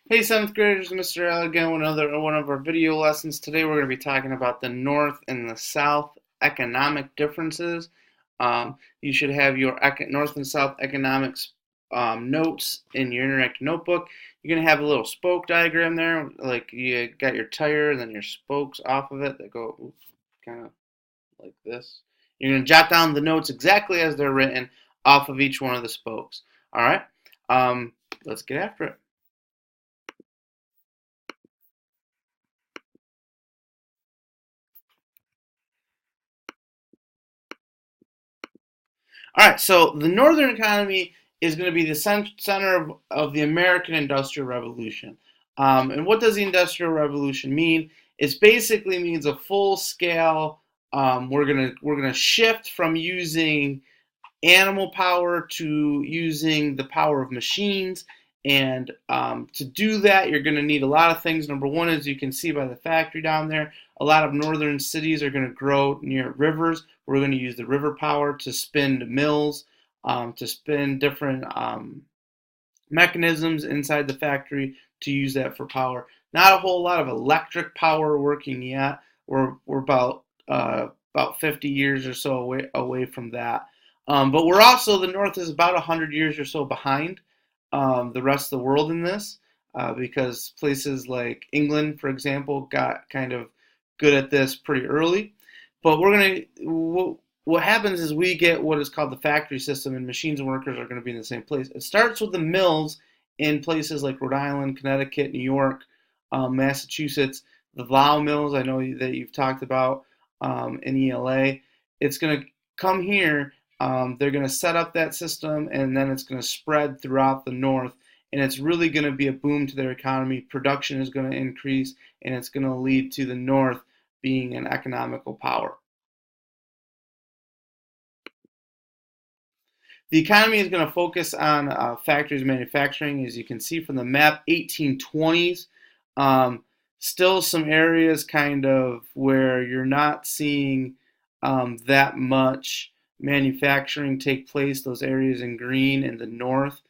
Hey, seventh graders, Mr. L again with another one of our video lessons. Today we're going to be talking about the North and the South economic differences. You should have your North and South economics notes in your interactive notebook. You're going to have a little spoke diagram there, like you got your tire and then your spokes off of it that go kind of like this. You're going to jot down the notes exactly as they're written off of each one of the spokes. All right, let's get after it. All right, so the Northern economy is going to be the center of the American Industrial Revolution. And what does the Industrial Revolution mean? It basically means a full scale. We're gonna shift from using animal power to using the power of machines. And to do that, you're going to need a lot of things. Number one, as you can see by the factory down there, a lot of northern cities are going to grow near rivers. We're going to use the river power to spin mills, to spin different mechanisms inside the factory to use that for power. Not a whole lot of electric power working yet. We're about 50 years or so away from that. But we're also, the North is about 100 years or so behind the rest of the world in this, because places like England, for example, got kind of good at this pretty early. But what happens is we get what is called the factory system, and machines and workers are going to be in the same place. It starts with the mills in places like Rhode Island, Connecticut, New York, Massachusetts, the Lau mills. I know that you've talked about in ELA. It's going to come here. They're going to set up that system, and then it's going to spread throughout the North. And it's really going to be a boom to their economy. Production is going to increase, and it's going to lead to the North being an economical power. The economy is going to focus on factories manufacturing, as you can see from the map, 1820s. Um, Still some areas kind of where you're not seeing that much manufacturing take place, those areas in green in the north.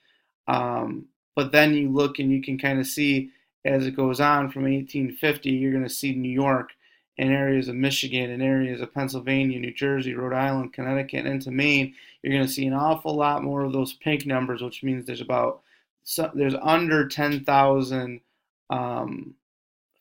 But then you look and you can kind of see as it goes on from 1850, you're going to see New York and areas of Michigan and areas of Pennsylvania, New Jersey, Rhode Island, Connecticut, and into Maine. You're going to see an awful lot more of those pink numbers, which means there's under 10,000 um,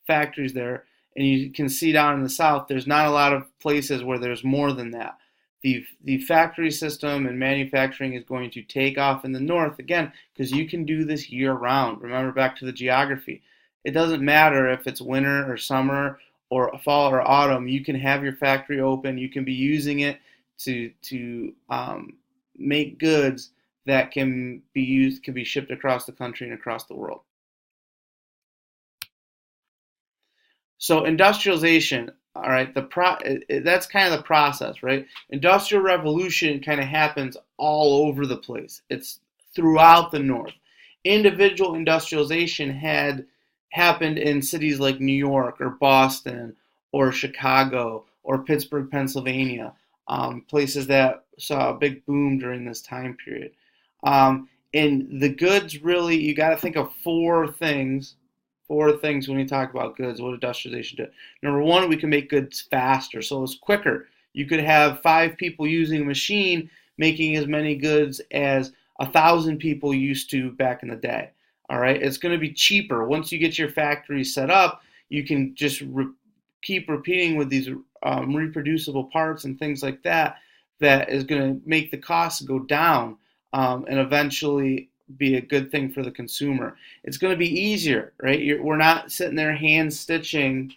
factories there. And you can see down in the south, there's not a lot of places where there's more than that. The factory system and manufacturing is going to take off in the north again because you can do this year round. Remember back to the geography. It doesn't matter if it's winter or summer or fall or autumn. You can have your factory open. You can be using it to make goods that can be shipped across the country and across the world. So industrialization, all right, that's kind of the process, right? Industrial revolution kind of happens all over the place. It's throughout the North. Individual industrialization had happened in cities like New York or Boston or Chicago or Pittsburgh, Pennsylvania, places that saw a big boom during this time period. And the goods really, you got to think of four things when we talk about goods, what industrialization did. Number one, we can make goods faster, so it's quicker. You could have 5 people using a machine making as many goods as 1,000 people used to back in the day. All right, it's going to be cheaper. Once you get your factory set up, you can just keep repeating with these reproducible parts and things like that. That is going to make the costs go down, and eventually be a good thing for the consumer. It's going to be easier, right? We're not sitting there hand stitching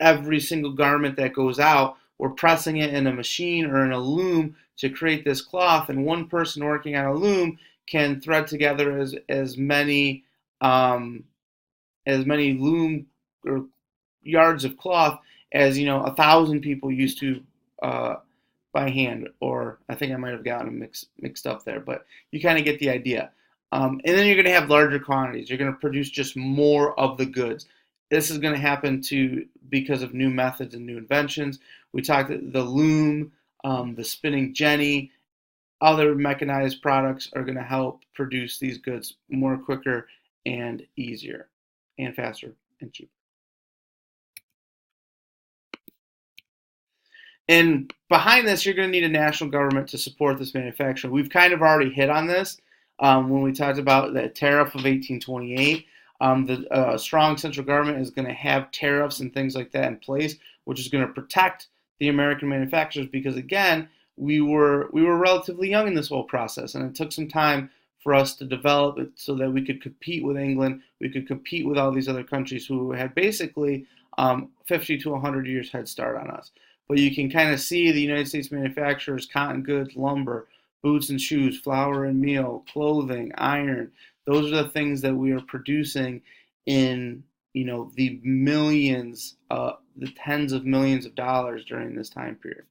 every single garment that goes out. We're pressing it in a machine or in a loom to create this cloth, and one person working on a loom can thread together as many loom or yards of cloth as 1,000 people used to uh, by hand, or I think I might have gotten them mixed up there, but you kind of get the idea. And then you're going to have larger quantities. You're going to produce just more of the goods. This is going to happen because of new methods and new inventions. We talked the loom, the spinning jenny, other mechanized products are going to help produce these goods more quicker and easier and faster and cheaper. And behind this, you're going to need a national government to support this manufacturing. We've kind of already hit on this when we talked about the tariff of 1828. The strong central government is going to have tariffs and things like that in place, which is going to protect the American manufacturers because, again, we were relatively young in this whole process, and it took some time for us to develop it so that we could compete with England, we could compete with all these other countries who had basically 50 to 100 years head start on us. But you can kind of see the United States manufacturers, cotton goods, lumber, boots and shoes, flour and meal, clothing, iron. Those are the things that we are producing in, the millions, the tens of millions of dollars during this time period.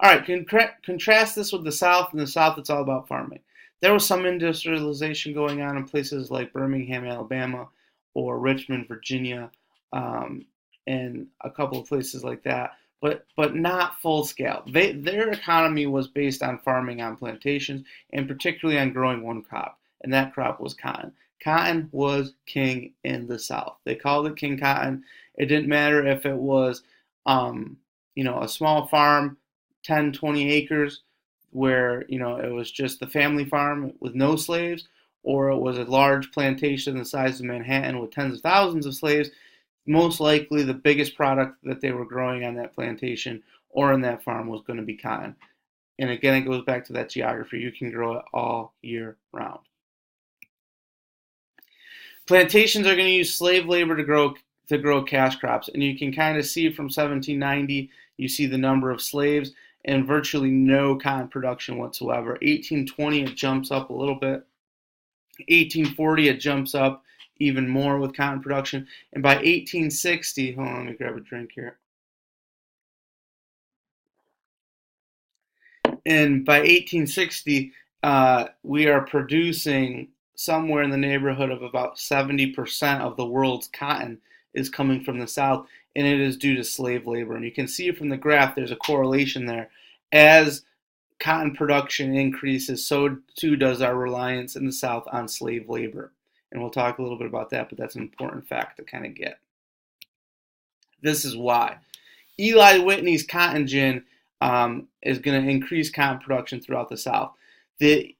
All right, contrast this with the South. In the South, it's all about farming. There was some industrialization going on in places like Birmingham, Alabama, or Richmond, Virginia, um, and a couple of places like that, but not full scale. Their economy was based on farming on plantations, and particularly on growing one crop, and that crop was cotton. Cotton was king in the South. They called it King Cotton. It didn't matter if it was, um, a small farm 10, 20 acres where, it was just the family farm with no slaves, or it was a large plantation the size of Manhattan with tens of thousands of slaves. Most likely the biggest product that they were growing on that plantation or on that farm was going to be cotton. And again, it goes back to that geography. You can grow it all year round. Plantations are going to use slave labor to grow cash crops, and you can kind of see from 1790, you see the number of slaves and virtually no cotton production whatsoever. 1820, it jumps up a little bit. 1840, it jumps up even more with cotton production. And by 1860, hold on, let me grab a drink here. And by 1860, we are producing somewhere in the neighborhood of about 70% of the world's cotton is coming from the South, and it is due to slave labor. And you can see from the graph, there's a correlation there. As cotton production increases, so too does our reliance in the South on slave labor. And we'll talk a little bit about that, but that's an important fact to kind of get. This is why. Eli Whitney's cotton gin is going to increase cotton production throughout the South. The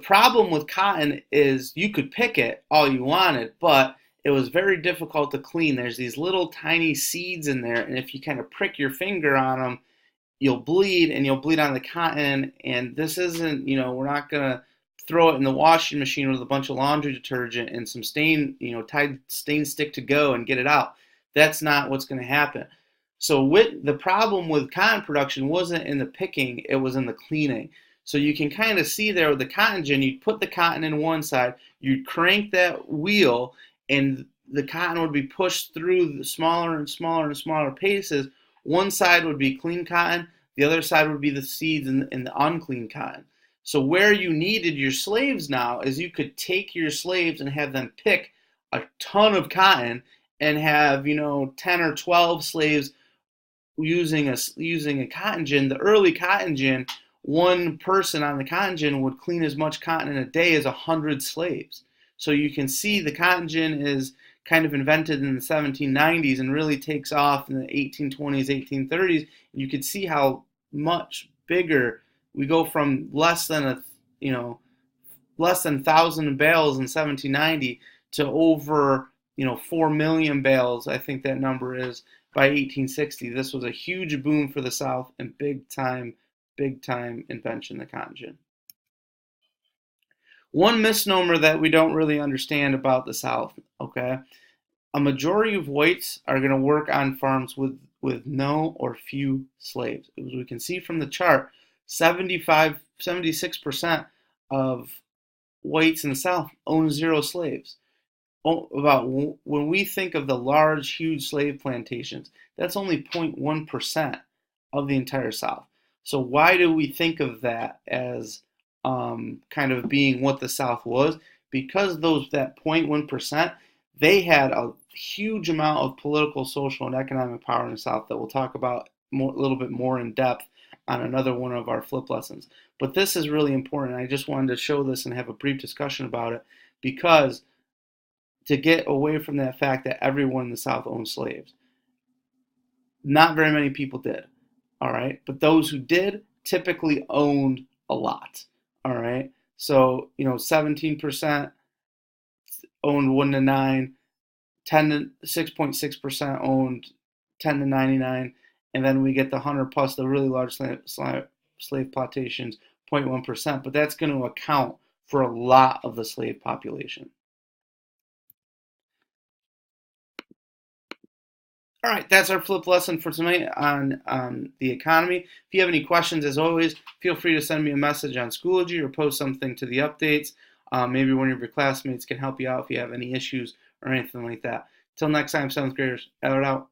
problem with cotton is you could pick it all you wanted, but it was very difficult to clean. There's these little tiny seeds in there, and if you kind of prick your finger on them, you'll bleed, and you'll bleed on the cotton. And this isn't, we're not going to throw it in the washing machine with a bunch of laundry detergent and some Tide stain stick to go and get it out. That's not what's going to happen. So the problem with cotton production wasn't in the picking, it was in the cleaning. So you can kind of see there with the cotton gin, you'd put the cotton in one side, you'd crank that wheel, and the cotton would be pushed through the smaller and smaller and smaller paces. One side would be clean cotton, the other side would be the seeds and the unclean cotton. So where you needed your slaves now is you could take your slaves and have them pick a ton of cotton and have, 10 or 12 slaves using a cotton gin. The early cotton gin, one person on the cotton gin would clean as much cotton in a day as 100 slaves. So you can see the cotton gin is kind of invented in the 1790s and really takes off in the 1820s, 1830s. You can see how much bigger we go from less than 1,000 bales in 1790 to over 4 million bales. I think that number is by 1860. This was a huge boom for the South and big time invention, the cotton gin. One misnomer that we don't really understand about the South, okay? A majority of whites are going to work on farms with no or few slaves. As we can see from the chart, 76% of whites in the South own 0 slaves. When we think of the large, huge slave plantations, that's only 0.1% of the entire South. So why do we think of that as kind of being what the South was? Because that 0.1%, they had a huge amount of political, social, and economic power in the South that we'll talk about a little bit more in depth on another one of our flip lessons. But this is really important. I just wanted to show this and have a brief discussion about it because to get away from that fact that everyone in the South owned slaves. Not very many people did, all right? But those who did typically owned a lot, all right? So, 17% owned 1 to 9, 10 to 6.6% owned 10 to 99, and then we get the 100 plus the really large slave plantations, 0.1%, but that's going to account for a lot of the slave population. All right, that's our flip lesson for tonight on the economy. If you have any questions, as always, feel free to send me a message on Schoology or post something to the updates. Maybe one of your classmates can help you out if you have any issues or anything like that. Till next time, 7th graders, out.